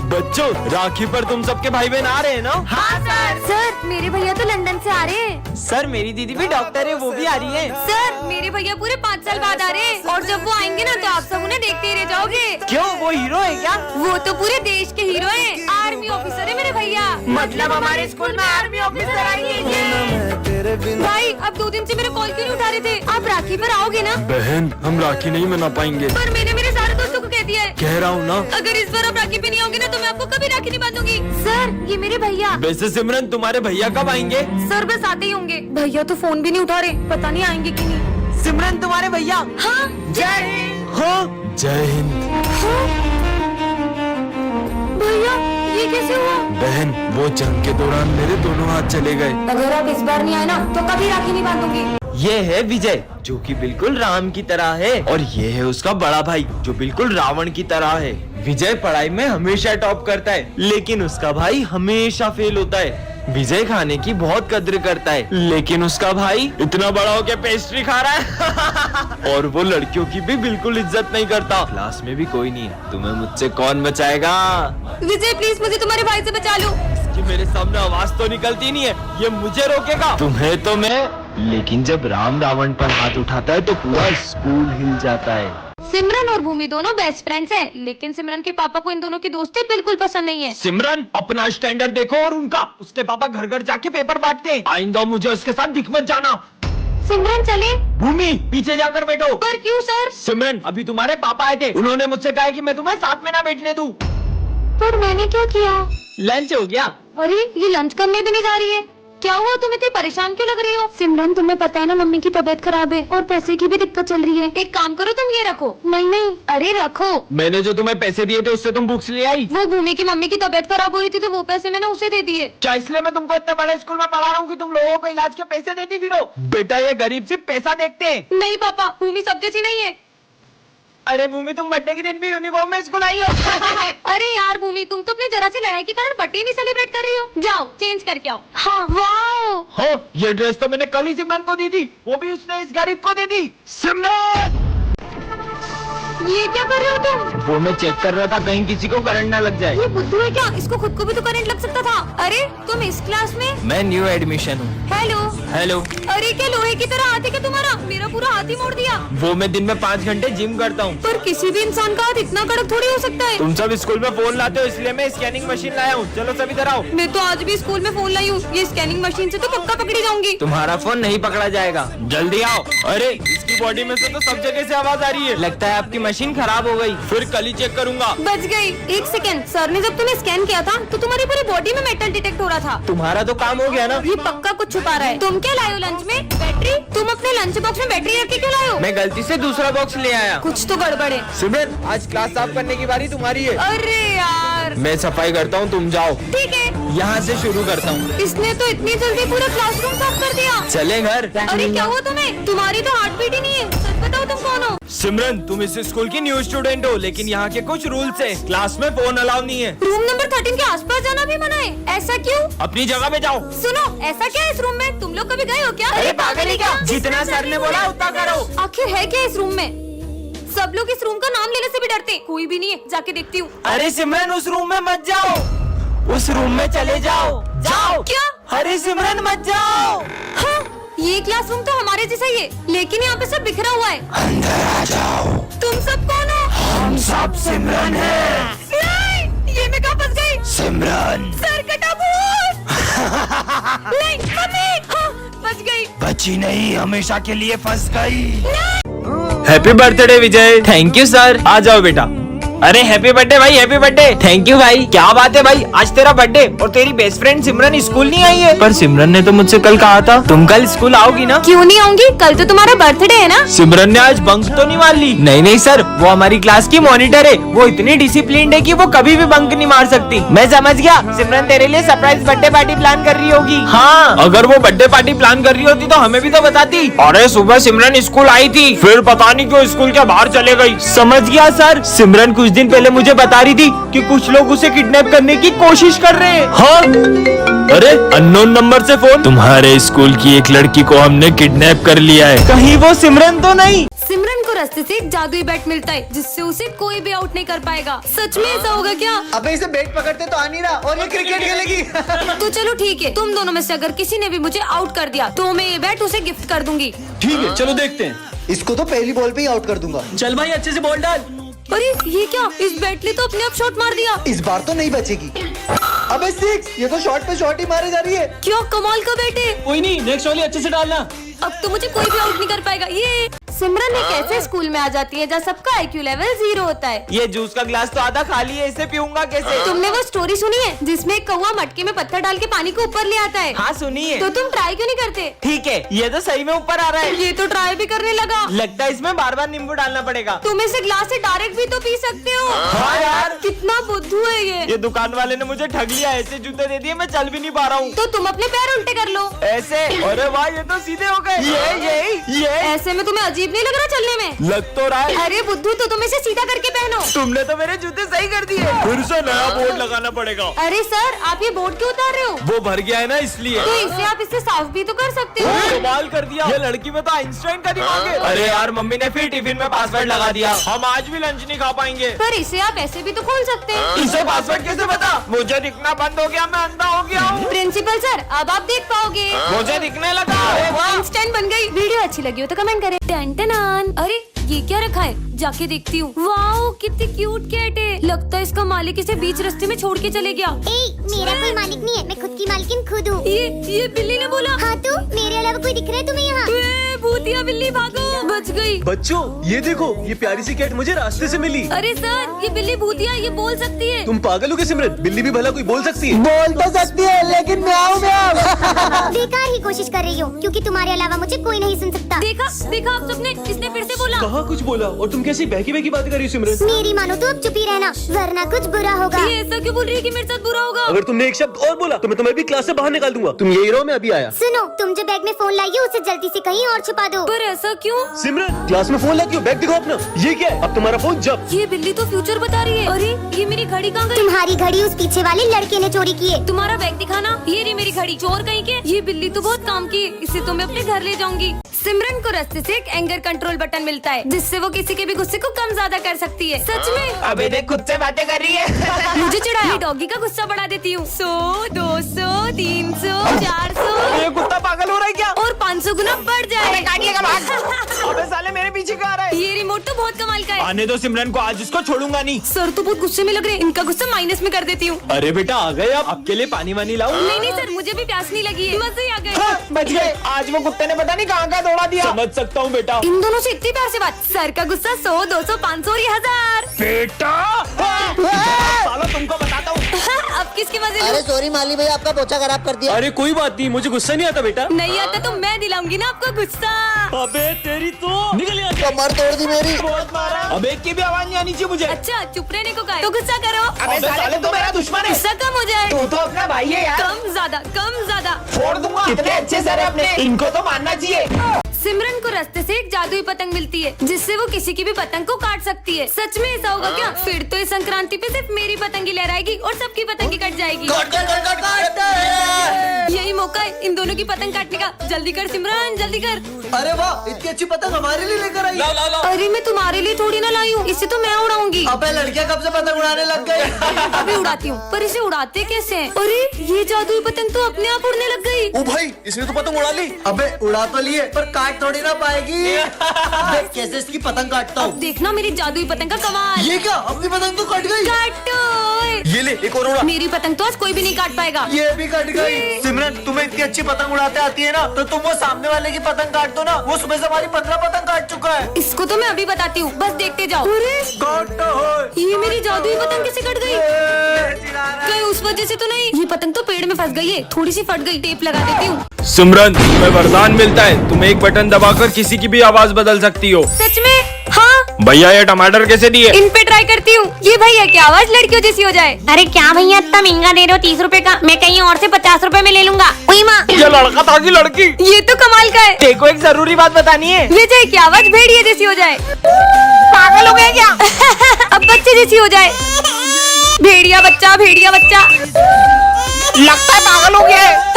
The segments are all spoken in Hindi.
बच्चों, राखी पर तुम सबके भाई बहन आ रहे हैं ना? हाँ सर। सर मेरे भैया तो लंदन से आ रहे हैं। सर मेरी दीदी भी डॉक्टर है, वो भी आ रही है। सर मेरे भैया पूरे 5 साल बाद आ रहे हैं और जब वो आएंगे ना तो आप सब उन्हें देखते ही रह जाओगे। क्यों, वो हीरो है क्या? वो तो पूरे देश के हीरो हैं। आर्मी ऑफिसर है मेरे भैया। मतलब हमारे स्कूल में आर्मी ऑफिसर आएंगे। भाई अब 2 दिन से मेरे कॉल क्यों नहीं उठा रहे थे? आप राखी पर आओगे ना? बहन, हम राखी नहीं मना पाएंगे। पर मैंने मेरे सारे दोस्तों को कह दिया है। कह रहा हूँ ना। अगर इस बार आप राखी पे नहीं आओगे ना तो मैं आपको कभी राखी नहीं बांधूंगी। सर ये मेरे भैया। वैसे सिमरन, तुम्हारे भैया कब आएंगे? सर बस आते ही होंगे। भैया तो फोन भी नहीं उठा रहे, पता नहीं आएंगे कि नहीं। सिमरन तुम्हारे भैया। हाँ जय हिंद। हाँ जय हिंद। भैया ये कैसे हुआ? बहन, वो जंग के दौरान मेरे दोनों हाथ चले गए। अगर आप इस बार नहीं आए ना तो कभी राखी नहीं बांधूंगी। ये है विजय, जो कि बिल्कुल राम की तरह है। और ये है उसका बड़ा भाई, जो बिल्कुल रावण की तरह है। विजय पढ़ाई में हमेशा टॉप करता है, लेकिन उसका भाई हमेशा फेल होता है। विजय खाने की बहुत कद्र करता है, लेकिन उसका भाई इतना बड़ा हो के पेस्ट्री खा रहा है। और वो लड़कियों की भी बिल्कुल इज्जत नहीं करता। क्लास में भी कोई नहीं है, तुम्हें मुझसे कौन बचाएगा? विजय प्लीज मुझे तुम्हारे भाई से बचा लो। इसकी मेरे सामने आवाज तो निकलती नहीं है, ये मुझे रोकेगा? तुम्हें तो मैं। लेकिन जब राम रावण पर हाथ उठाता है तो पूरा स्कूल हिल जाता है। सिमरन और भूमि दोनों बेस्ट फ्रेंड्स हैं, लेकिन सिमरन के पापा को इन दोनों की दोस्ती बिल्कुल पसंद नहीं है। सिमरन, अपना स्टैंडर्ड देखो और उनका। उसके पापा घर घर जाके पेपर बांटते हैं। आइंदा मुझे उसके साथ दिख मत जाना। सिमरन चले। भूमि, पीछे जाकर बैठो। पर क्यों सर? सिमरन, अभी तुम्हारे पापा आए थे, उन्होंने मुझसे कहा कि मैं तुम्हें साथ में ना बैठने दूं। पर मैंने क्या किया? लंच हो गया। अरे ये लंच करने भी नहीं जा रही है। क्या हुआ, तुम इतनी परेशान क्यों लग रही हो? सिमरन तुम्हें पता है ना मम्मी की तबीयत खराब है और पैसे की भी दिक्कत चल रही है। एक काम करो, तुम ये रखो। नहीं नहीं, अरे रखो। मैंने जो तुम्हें पैसे दिए थे उससे तुम बुक्स ले आई? वो भूमि की मम्मी की तबीयत खराब हो रही थी तो वो पैसे मैंने उसे दे दिए। क्या इसलिए मैं तुमको इतने बड़े स्कूल में पढ़ा रहा हूँ कि तुम लोगों को इलाज के पैसे देती फिरो? बेटा, ये गरीब सिर्फ पैसा देखते हैं। नहीं पापा, भूमि सब जैसी नहीं है। अरे भूमि, तुम बर्थडे के दिन भी यूनिफॉर्म में स्कूल आई हो? अरे यार भूमि, तुम तो अपनी जरा सी लड़ाई के कारण बर्थडे नहीं सेलिब्रेट कर रही हो। जाओ चेंज करके आओ। हाँ वाओ। हाँ, ये ड्रेस तो मैंने कल ही सिमरन को दी थी, वो भी उसने इस गरीब को दे दी। सिमरन, ये क्या कर रहे हो तुम? वो मैं चेक कर रहा था कहीं किसी को करंट ना लग जाए। ये बुद्धू है क्या? इसको खुद को भी तो करंट लग सकता था। अरे तुम इस क्लास में? मैं न्यू एडमिशन हूँ। हेलो। हेलो। अरे क्या लोहे की तरह हाथ है क्या तुम्हारा? मेरा पूरा हाथ ही मोड़ दिया। वो मैं दिन में 5 घंटे जिम करता हूँ। पर किसी भी इंसान का हाथ इतना कड़क थोड़ी हो सकता है। तुम सब स्कूल में फोन लाते हो, इसलिए मैं स्कैनिंग मशीन लाया हूँ। चलो सब इधर आओ। मैं तो आज भी स्कूल में फोन लाई हूँ। ये स्कैनिंग मशीन से तो पक्का पकड़ी जाऊंगी। तुम्हारा फोन नहीं पकड़ा जाएगा, जल्दी आओ। अरे, इसकी बॉडी में से तो सब जगह से आवाज आ रही है। लगता है आपकी मशीन खराब हो गई। फिर कल ही चेक करूंगा। बच गई। 1 सेकंड, सर ने जब तुम्हें स्कैन किया था तो तुम्हारी पूरी बॉडी में मेटल डिटेक्ट हो रहा था। तुम्हारा तो काम हो गया ना। ये पक्का कुछ छुपा रहा है। तुम क्या लाए हो लंच में? बैटरी? तुम अपने लंच बॉक्स में बैटरी रख के क्यों लाए हो? मैं गलती से दूसरा बॉक्स ले आया। कुछ तो गड़बड़ है। सिमरन, आज क्लास साफ करने की बारी तुम्हारी है। अरे यार। मैं सफाई करता हूँ, तुम जाओ। ठीक है। यहाँ से शुरू करता हूँ। इसने तो इतनी जल्दी पूरा क्लासरूम साफ कर दिया। चले घर। अरे क्या हुआ तुम्हें? तुम्हारी तो हार्ट बीट ही नहीं है। सच बताओ तुम कौन हो? सिमरन, तुम इस स्कूल की न्यू स्टूडेंट हो, लेकिन यहाँ के कुछ रूल्स है। क्लास में फोन अलाउ नहीं है। रूम नंबर 13 के आसपास जाना भी मना है। ऐसा क्यों? अपनी जगह पे जाओ। सुनो, ऐसा क्या है इस रूम में? तुम लोग कभी गए हो क्या? अरे पागल है क्या? जितना सर ने बोला उतना करो। आखिर है क्या इस रूम में? सब लोग इस रूम का नाम लेने से भी डरते। कोई भी नहीं है, जाके देखती हूँ। अरे सिमरन, उस रूम में मत जाओ, उस रूम में चले जाओ। जाओ। क्या? अरे सिमरन मत जाओ। हाँ, ये क्लासरूम तो हमारे जैसा ही है, लेकिन यहाँ पे सब बिखरा हुआ है। अंदर आ जाओ। तुम सब कौन हो? हम सब सिमरन हैं। नहीं, ये मैं कहाँ फंस गई? सिमरन। सर कटा भूत। नहीं, मम्मी। हाँ, बच गई। बची नहीं, हमेशा के लिए फंस गई। Happy birthday Vijay. Thank you sir. आ जाओ बेटा। अरे हैप्पी बर्थडे भाई, हैप्पी बर्थडे। थैंक यू भाई। क्या बात है भाई, आज तेरा बर्थडे और तेरी बेस्ट फ्रेंड सिमरन स्कूल नहीं आई है? पर सिमरन ने तो मुझसे कल कहा था। तुम कल स्कूल आओगी ना? क्यों नहीं आऊंगी? कल तो तुम्हारा बर्थडे है ना? सिमरन ने आज बंक तो नहीं मार ली? नहीं नहीं सर, वो हमारी क्लास की मॉनिटर है। वो इतनी डिसिप्लिन्ड है कि वो कभी भी बंक नहीं मार सकती। मैं समझ गया, सिमरन तेरे लिए सरप्राइज बर्थडे पार्टी प्लान कर रही होगी। हाँ, अगर वो बर्थडे पार्टी प्लान कर रही होती तो हमें भी तो बताती। अरे सुबह सिमरन स्कूल आई थी, फिर पता नहीं क्यों स्कूल के बाहर चले गई। समझ गया सर। सिमरन कुछ दिन पहले मुझे बता रही थी कि कुछ लोग उसे किडनैप करने की कोशिश कर रहे हैं। हाँ? अरे अननोन नंबर से फोन। तुम्हारे स्कूल की एक लड़की को हमने किडनैप कर लिया है। कहीं वो सिमरन तो नहीं? सिमरन को रास्ते से एक जादुई बैट मिलता है जिससे उसे कोई भी आउट नहीं कर पाएगा। सच में ऐसा होगा क्या? अबे इसे बैट पकड़ते तो आ नहीं रहा और ये क्रिकेट खेलेगी। तो चलो ठीक है, तुम दोनों में से अगर किसी ने भी मुझे आउट कर दिया तो मैं ये बैट उसे गिफ्ट कर दूंगी। ठीक है चलो देखते हैं। इसको तो पहली बॉल पे ही आउट कर दूंगा। चल भाई अच्छे से बॉल डाल। अरे ये क्या, इस बैट ने तो अपने आप शॉट मार दिया। इस बार तो नहीं बचेगी। अबे 6, ये तो शॉट पे शॉट ही मारे जा रही है। क्या कमाल का बैट है। कोई नहीं, नेक्स्ट वाली अच्छे से डालना। अब तो मुझे कोई भी आउट नहीं कर पाएगा। ये सिमरन एक ऐसे स्कूल में आ जाती है जहाँ सबका IQ लेवल 0 होता है। ये जूस का ग्लास तो आधा खाली है, इसे पीऊंगा कैसे? तुमने वो स्टोरी सुनी है जिसमें एक कौवा मटके में पत्थर डाल के पानी को ऊपर ले आता है? हाँ सुनिए। तो तुम ट्राई क्यों नहीं करते? ठीक है, ये तो सही में ऊपर आ रहा है। ये तो ट्राई भी करने लगा। लगता है इसमें बार बार नींबू डालना पड़ेगा। तुम इसे ग्लास से डायरेक्ट भी तो पी सकते हो। हाँ यार, कितना बुद्धू है ये दुकान वाले ने मुझे ठग लिया। ऐसे जूते दे दिए, मैं चल भी नहीं पा रहा हूँ। तो तुम अपने पैर उल्टे कर लो। ऐसे? अरे वाह, ये तो सीधे हो गए। ये ऐसे में तुम्हें अजीब नहीं लग रहा चलने में? लग तो रहा है। अरे बुद्धू, तो तुम इसे सीधा करके पहनो। तुमने तो मेरे जूते सही कर दिए। फिर से नया बोर्ड लगाना पड़ेगा। अरे सर, आप ये बोर्ड क्यों उतार रहे हो? वो भर गया है ना इसलिए। तो इसे आप इससे साफ भी तो कर सकते हो। कमाल कर दिया। ये लड़की में तो आइंस्टाइन का दिमाग है। अरे यार, मम्मी ने फिर टिफिन में पासवर्ड लगा दिया। हम आज भी लंच नहीं खा पाएंगे। पर इसे आप ऐसे भी तो खोल सकते हैं। इसे पासवर्ड कैसे पता? मुझे दिखना बंद हो गया, मैं अंधा हो गया हूँ। प्रिंसिपल सर, अब आप देख पाओगे। मुझे दिखने लगा। आइंस्टाइन बन गई। वीडियो अच्छी लगी हो तो कमेंट करें। टन। अरे ये क्या रखा है? जाके देखती हूँ। वाओ, कितनी क्यूट कैट है। लगता है इसका मालिक इसे बीच रास्ते में छोड़ के चले गया। मेरा कोई मालिक नहीं है, मैं खुद की मालकिन खुद हूँ। ये बिल्ली ने बोला। हाँ तो मेरे अलावा कोई दिख रहा है तुम्हें यहाँ? भूतिया बिल्ली, भागो। बच गई। बच्चों ये देखो, ये प्यारी सी कैट मुझे रास्ते से मिली। अरे सर, ये बिल्ली भूतिया, ये बोल सकती है। तुम पागल हो क्या सिमरन? बिल्ली भी भला कोई बोल सकती है? बोल तो सकती है लेकिन म्याऊं म्याऊं। बेकार ही कोशिश कर रही हो क्योंकि तुम्हारे अलावा मुझे कोई नहीं सुन सकता। देखा आप सबने, इसने फिर से बोला। कहाँ कुछ बोला? और तुम कैसी बहकी बहकी बात कर रही हो सिमरन? मेरी मानो तो अब चुप ही रहना वरना कुछ बुरा होगा। ये ऐसा क्यों बोल रही है कि मेरे साथ बुरा होगा? अगर तुमने एक शब्द और बोला तो मैं तुम्हें भी क्लास से बाहर निकाल दूंगा। तुम यही रहो, मैं अभी आया। सुनो, तुम जो बैग में फोन लाई हो उसे जल्दी से कहीं और छुपा दो। पर ऐसा क्यों? सिमरन क्लास में फोन ला क्यों? बैग दिखाओ अपना। ये क्या है? अब तुम्हारा फोन जब। ये बिल्ली तो फ्यूचर बता रही है। अरे ये मेरी घड़ी कहाँ गई? तुम्हारी घड़ी उस पीछे वाले लड़के ने चोरी की है। तुम्हारा बैग दिखाना। ये रही मेरी घड़ी। चोर कहीं के। ये बिल्ली तो बहुत काम की है, इसे तो मैं अपने घर ले जाऊंगी। सिमरन को रास्ते से एक एंगर कंट्रोल बटन मिलता है जिससे वो किसी के भी गुस्से को कम ज्यादा कर सकती है। सच में? अबे देख, खुद से बातें कर रही है। मुझे चिढ़ाया। डॉगी का गुस्सा बढ़ा देती हूँ। 100, 200, 300, 400। ये कुत्ता पागल हो रहा है क्या? और 500 गुना बढ़ जाए। अबे साले, मेरे पीछे क्यों आ रहा है? ये रिमोट तो बहुत कमाल का है। आने दो सिमरन को, आज इसको छोड़ूंगा नहीं। सर तो बहुत गुस्से में लग रहे हैं, इनका गुस्सा माइनस में कर देती हूँ। अरे बेटा आ गए, अब आपके लिए पानी वानी लाऊं? नहीं सर, मुझे भी प्यास नहीं लगी है। मजे ही आ गए। बच गए। आज वो कुत्ते ने पता नहीं कहाँ का दौड़ा दिया। समझ सकता हूँ बेटा। इन दोनों से इतनी प्यार से बात। सर का गुस्सा 100, 200, 500 और ये 1000। बेटा साला, तुमको बताता हूँ। अब किसके मजे अरे लूं? सॉरी माली भाई, आपका पोछा खराब कर दिया। अरे कोई बात नहीं, मुझे गुस्सा नहीं आता बेटा। नहीं आता तो मैं दिलाऊंगी ना आपको गुस्सा। अबे तेरी तो निकल यहाँ से। कमर तोड़ दी मेरी। बहुत मारा। अब एक की भी आवाज नहीं आनी चाहिए मुझे। अच्छा, चुप रहने को कहा तो गुस्सा करो। अबे साले, तू मेरा दुश्मन है। गुस्सा कम हो जाए। तू तो अपना भाई है यार। कम ज्यादा। फोड़ दूंगा। कितने अच्छे सर है अपने, इनको तो मानना चाहिए। सिमरन को रास्ते से एक जादुई पतंग मिलती है जिससे वो किसी की भी पतंग को काट सकती है। सच में ऐसा होगा क्या? फिर तो इस संक्रांति पे सिर्फ मेरी पतंग ही लहराएगी और सबकी पतंग ही कट जाएगी। यही मौका है इन दोनों की पतंग काटने का। जल्दी कर सिमरन, जल्दी कर। अरे वाह, इतनी अच्छी पतंग हमारे लिए लेकर आई। अरे मैं तुम्हारे लिए थोड़ी ना लाई हूँ, इसे तो मैं उड़ाऊंगी। अबे लड़कियां कब से पतंग उड़ाने लग गई? अभी उड़ाती हूँ, पर इसे उड़ाते कैसे हैं? अरे ये जादुई पतंग तो अपने आप उड़ने लग गई। ओ भाई, इसने तो पतंग उड़ा ली। अबे उड़ा तो लिए पर काट थोड़ी ना पाएगी। देख कैसे इसकी पतंग काटता अब हूँ। देखना मेरी जादुई पतंग का कमाल। ये क्या, अपनी पतंग तो कट गई। काटो। ये ले, एक और उड़ा। मेरी पतंग तो आज कोई भी नहीं काट पाएगा। ये भी कट गई। सिमरन, तुम्हें इतनी अच्छी पतंग उड़ाते आती है ना, तो तुम वो सामने वाले की पतंग काट दो ना। वो सुबह से हमारी 15 पतंग काट चुका है। इसको तो मैं अभी बताती हूँ, बस देखते जाओ। काटो। ये मेरी जादुई पतंग कैसे कट गई? कहीं उस वजह से तो नहीं? ये पतंग तो पेड़ में फंस गई है, थोड़ी सी फट गई। टेप लगा देती हूँ। सिमरन, तुम्हें वरदान मिलता है, तुम एक बटन दबाकर किसी की भी आवाज बदल सकती हो। सच में? हाँ। भैया ये टमाटर कैसे दिए? इन पे ट्राई करती हूँ। ये भैया की आवाज लड़कियों जैसी हो जाए। अरे क्या भैया इतना महंगा दे रहे हो? 30 रुपए का, मैं कहीं और से 50 रुपए में ले लूंगा। उई माँ, ये लड़का था कि लड़की? ये तो कमाल का है। देखो, एक जरूरी बात बतानी है। विजय की आवाज भेड़िया जैसी हो जाए। पागल हो गया क्या? अब बच्चे जैसी हो जाए। भेड़िया बच्चा। लगता है पागल हो गया है।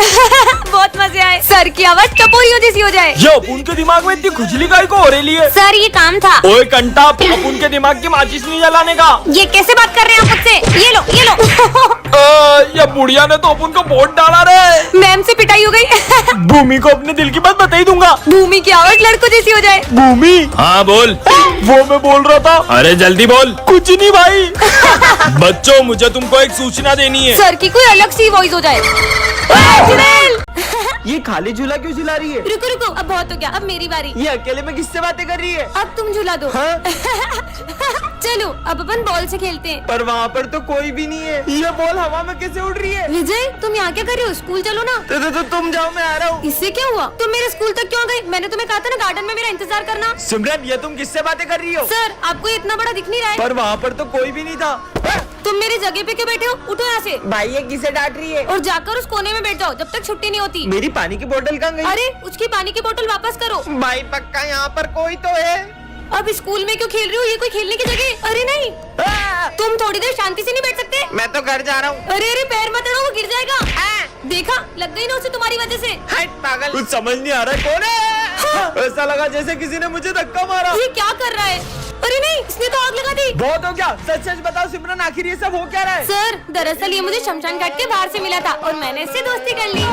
बहुत मजे आए। सर की आवाज टपोरियों जैसी हो जाए। ये अपुन के दिमाग में इतनी खुजली काहे को हो रही है? सर ये काम था। ओए कंटा, अपुन के दिमाग की माचिस नहीं जलाने का। ये कैसे बात कर रहे हैं आप मुझसे? ये लो ये लो। ये बुढ़िया ने तो अपुन को वोट डाला रे। मैम से पिटाई हो गई। भूमि को अपने दिल की बात बता ही दूंगा। भूमि की आवाज लड़कों जैसी हो जाए। भूमि, हाँ बोल। वो मैं बोल रहा था। अरे जल्दी बोल। कुछ नहीं भाई। बच्चों, मुझे तुमको एक सूचना देनी है। सर की कोई अलग सी वॉइस हो जाए। ये खाली झूला क्यों झुला रही है? रुको रुको, अब बहुत हो गया, अब मेरी बारी। ये अकेले में किससे बातें कर रही है? अब तुम झूला दो। हाँ? चलो अब अपन बॉल से खेलते हैं। पर वहाँ पर तो कोई भी नहीं है। ये बॉल हवा में कैसे उड़ रही है? विजय, तुम यहाँ क्या कर रहे हो? स्कूल चलो ना। तो तुम जाओ, मैं आ रहा हूँ। इससे क्या हुआ? तुम मेरे स्कूल तक क्यों गए? मैंने तुम्हें कहा था ना गार्डन में मेरा इंतजार करना। सिमरन, ये तुम किससे बातें कर रही हो? सर, आपको ये इतना बड़ा दिख नहीं रहा है? पर वहाँ पर तो कोई भी नहीं था। तुम मेरी जगह पे क्यों बैठे हो? उठो यहाँ से भाई, ये किसे डांट रही है? और जाकर उस कोने में बैठ जाओ जब तक छुट्टी नहीं होती। मेरी पानी की बोतल कहाँ गई? अरे उसकी पानी की बोतल वापस करो। भाई पक्का यहाँ पर कोई तो है। अब स्कूल में क्यों खेल रहे हो? ये कोई खेलने की जगह? अरे नहीं, तुम थोड़ी देर शांति से नहीं बैठ सकते? मैं तो घर जा रहा हूँ। अरे अरे, पैर मत अड़ो, वो गिर जाएगा। देखा, लग गई ना उसे तुम्हारी वजह से। हट पागल। कुछ समझ नहीं आ रहा है, कौन है? ऐसा लगा जैसे किसी ने मुझे धक्का मारा। ये क्या कर रहा है? अरे नहीं, इसने तो आग लगा दी। बहुत हो गया। सच सच बताओ सिमरन, आखिर ये सब हो क्या रहा है? सर, दरअसल ये मुझे शमशान घाट के बाहर से मिला था और मैंने इससे दोस्ती कर ली।